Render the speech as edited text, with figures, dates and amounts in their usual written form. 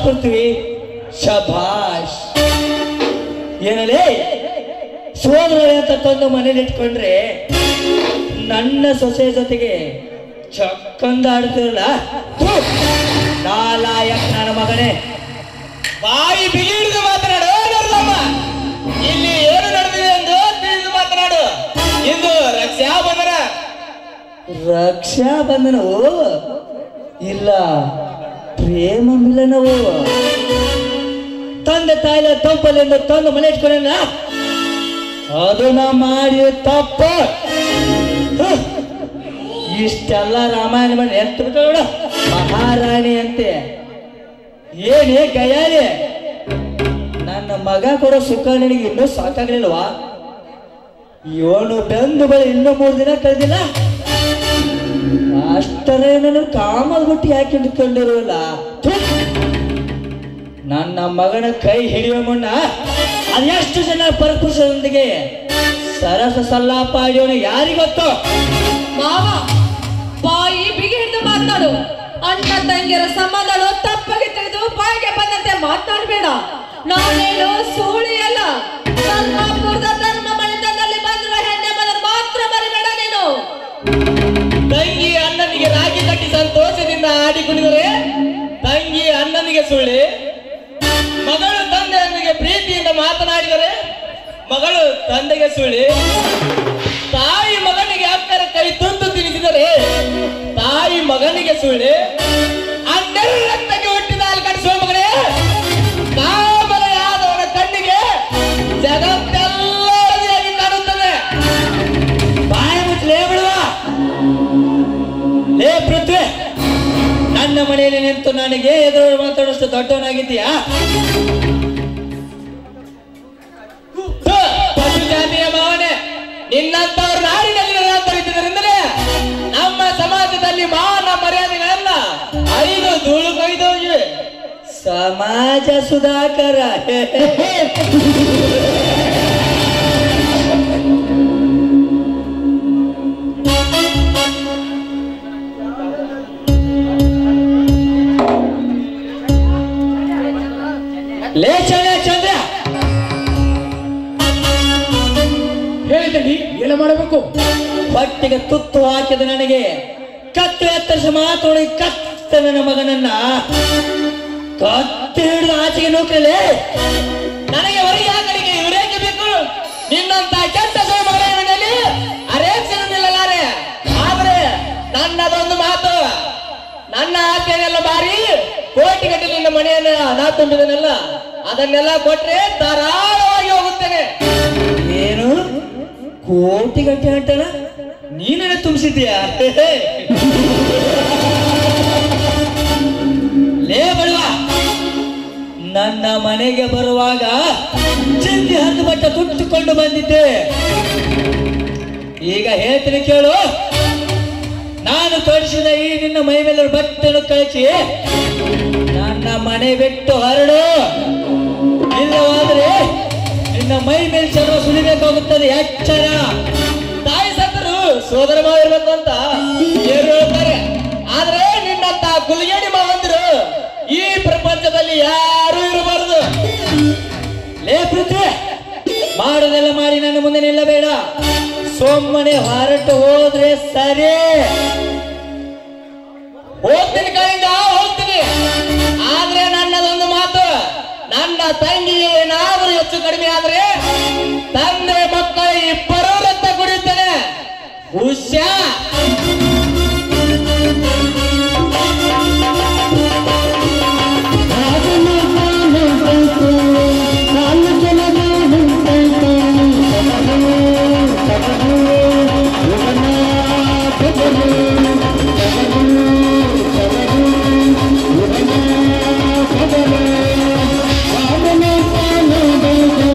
ಪೃಥ್ವಿ ಶಭಾಷ್. ಏನಲೇ ಸೋದರ ಅಂತ ತಂದು ಮನೇಲಿ ಇಟ್ಕೊಂಡ್ರೆ ನನ್ನ ಸೊಸೆ ಜೊತೆಗೆ ಚಕ್ಕಂದ ಆಡ್ತಿರಲ್ಲ. ನಾಲಾಯಕ್ ನನ್ನ ಮಗನೇ, ಬಾಯಿ ಬಿಗಿ ಹಿಡಿದು ಮಾತನಾಡು. ಇಲ್ಲಿ ಏನು ನಡೆದಿದೆ ಎಂದು ತಿಳಿದು ಮಾತನಾಡು. ಇಂದು ರಕ್ಷಾಬಂಧನ. ರಕ್ಷಾಬಂಧನವು ಇಲ್ಲ, ಪ್ರೇಮ ಮಿಲನವು. ತಂದೆ ತಾಯಿಲ ತಪ್ಪಲೆಂದು ತಂದು ಮನೆ ಇಟ್ಕೊಂಡ ಅದು ನಾ ಮಾಡಿ ತಪ್ಪ. ಇಷ್ಟೆಲ್ಲ ರಾಮಾಯಣ ಮಾಡಿ ಎಂತ ಬಿಟ್ಟ ಮಹಾರಾಣಿ ಅಂತೆ. ಏನೇ ಗಯಾಲಿ, ನನ್ನ ಮಗ ಕೊಡೋ ಸುಖ ನಿನಗೆ ಇನ್ನೂ ಸಾಕಾಗ್ಲಿಲ್ವಾ? ಇವನು ಬೆಂದು ಬಳಿ ಇನ್ನೂ 3 ದಿನ ಕಳೆದಿಲ್ಲ, ಅಷ್ಟರೇ ನನ್ನ ಕಾಮದ ಬುಟ್ಟಿ ಯಾಕೆ ಹಿಡ್ಕೊಂಡಿರೋಲ್ಲ. ನನ್ನ ಮಗನ ಕೈ ಹಿಡಿಯುವ ಮುನ್ನ ಅದೆಷ್ಟು ಜನ ಪರಪುರುಷರೊಂದಿಗೆ ಸರಸ ಸಲ್ಲಾಪ ಆಡಿಯೋನು ಯಾರಿಗೊತ್ತು? ಮಾವ, ಬಾಯಿ ಬಿಗಿ ಹಿಡಿದು ಮಾತನಾಡು. ಅಣ್ಣ ತಂಗಿಯರ ಸಂಬಂಧಗಳು ತಪ್ಪಾಗಿ ತೆಗೆದು ಬಾಯಿಗೆ ಬಂದಂತೆ ಮಾತನಾಡಬೇಡ. ನಾನೇನು ಸೂಳಿ ಅಲ್ಲ. ಕಲ್ಲಾಪುರದ ಧರ್ಮ ಮನೆತನದಲ್ಲಿ ಬಂದಿರುವ ಹೆಣ್ಣೆ ಮಗನ ಮಾತ್ರ ಮರಿಬೇಡ ನೀನು. ತಂಗಿ ಅಣ್ಣನಿಗೆ ರಾಗಿ ಕಟ್ಟಿ ಸಂತೋಷದಿಂದ ಆಡಿ ಕುಣಿದರೆ ತಂಗಿ ಅಣ್ಣನಿಗೆ ಸುಳ್ಳಿ, ಮಗಳು ತಂದೆಯೊಂದಿಗೆ ಪ್ರೀತಿಯಿಂದ ಮಾತನಾಡಿದರೆ ಮಗಳು ತಂದೆಗೆ ಸುಳ್ಳಿ, ತಾಯಿ ಮಗನಿಗೆ ಅಕ್ಕರ ಕೈ ತುತ್ತು ತಿನ್ನಿಸಿದರೆ ತಾಯಿ ಮಗನಿಗೆ ಸುಳ್ಳಿ, ಅನ್ನೆಲ್ಲಕ್ಕೆ ಹುಟ್ಟಿದ ಹಾಲು ಕಟ್ಟಿಸುವ ಮಗನೇ ಕಾಮಲೆಯಾದವನ ಕಣ್ಣಿಗೆ ಜಗತ್ತೆಲ್ಲ ಅರಿಯಾಗಿ ಕಾಣುತ್ತದೆ. ಬಾಯಿ ಮುಚ್ಚಲೇ ಬಿಡುವ. ಲೇ ಪೃಥ್ವಿ, ನನ್ನ ಮನೆಯಲ್ಲಿ ನಿಂತು ನನಗೆ ಎದುರು ಮಾತಾಡೋಷ್ಟು ದೊಡ್ಡವನಾಗಿದ್ದೀಯಾ? ಪಶು ಜಾತಿಯ ಭಾವನೆ ನಿನ್ನಂತವ್ರ ನಾಡಿನಲ್ಲಿ ನಿರಂತರಿದ್ದರಿಂದಲೇ ನಮ್ಮ ಸಮಾಜದಲ್ಲಿ ಮಾನ ಮರ್ಯಾದೆಗಳೆಲ್ಲ 5 ಧೂಳು ಕೊಯ್ದೋಗಿವೆ. ಸಮಾಜ ಸುಧಾಕರ. ಲೇ ಚಂದ್ರ, ಹೇಳಿದ್ದಲ್ಲಿ ಏನು ಮಾಡಬೇಕು? ಹೊಟ್ಟಿಗೆ ತುತ್ತು ಹಾಕಿದ ನನಗೆ ಕತ್ತು ಎತ್ತರಿಸಿ ಮಾತೋಡಿ ಕತ್ತ ನನ್ನ ಮಗನನ್ನ ಕತ್ತು ಹಿಡಿದು ಆಚೆಗೆ ನೂಕಲೇ. ನನಗೆ ಹೊರಗೆ ಕಡೆಗೆ ಇವರೇಕೆ ಬೇಕು? ನಿನ್ನಂತ ಕೆಟ್ಟ ಮಗನಲ್ಲಿ ಅರೇಕ್ಷಣಿಲ್ಲಲಾರೆ. ಆದ್ರೆ ನನ್ನದೊಂದು ಮಾತು, ನನ್ನ ಆಸೆನೆಲ್ಲ ಮಾರಿ ಕೋಟಿಗಟ್ಟಲೆ ನಿನ್ನ ಮನೆಯನ್ನ ನಾ ತುಂಬಿದನೆಲ್ಲ ಅದನ್ನೆಲ್ಲ ಕೊಟ್ರೆ ಧಾರಾಳವಾಗಿ ಹೋಗುತ್ತೇನೆ. ಏನು ಕೋಟಿ ಗಂಟೆ ಅಂಟನ ನೀನೇ ತುಂಬಿಸಿದ್ಯಾ? ಲೇ ಬಡವ, ನನ್ನ ಮನೆಗೆ ಬರುವಾಗ ಚಿಂದಿ 10 ಬಟ್ಟ ತುಟ್ಟುಕೊಂಡು ಬಂದಿದ್ದೆ. ಈಗ ಹೇಳ್ತೀನಿ ಕೇಳು. ನಾನು ತೊಡಿಸಿದ ಈ ನಿನ್ನ ಮೈ ಮೇಲೆ ಬಟ್ಟೆಯನ್ನು ಕಳಿಸಿ ನನ್ನ ಮನೆ ಬಿಟ್ಟು ಹೊರಡು. ಇಲ್ಲವಾದ್ರೆ ನಿನ್ನ ಮೈ ಮೇಲೆ ಚರ್ಮ ಸುಲಿಬೇಕಾಗುತ್ತದೆ. ಎಚ್ಚರ. ತಾಯಿ ಸತ್ತರು ಸೋದರ ಮಾವ ಇರ್ಬೇಕು ಅಂತ ಹೇಳ್ತಾರೆ. ಆದ್ರೆ ನಿನ್ನಂತ ಕುಲಿಗೇಡಿ ಮಾವಂದಿರು ಈ ಪ್ರಪಂಚದಲ್ಲಿ ಯಾರು ಇರಬಾರದು. ಲೇ ಪೃಥ್ವಿ, ಮಾಡೋದೆಲ್ಲ ಮಾಡಿ ನನ್ನ ಮುಂದೆ ನಿಲ್ಲಬೇಡ. ಸೊಮ್ಮನೆ ಹೊರಟು ಹೋದ್ರೆ ಸರಿ. ಹೋಗ್ತೀನಿ ಕೈಯಿಂದ ಹೋಗ್ತೀನಿ. ಆದ್ರೆ ನನ್ನದೊಂದು ಮಾತು, ನನ್ನ ತಂಗಿಗೆ ಏನಾದರೂ ಹೆಚ್ಚು ಕಡಿಮೆ ಆದ್ರೆ ತಂದೆ ಮಕ್ಕಳ ಇಬ್ಬರೂ ರಕ್ತ ಕುಡಿಯುತ್ತೇನೆ. ಹುಷಾ. Thank you.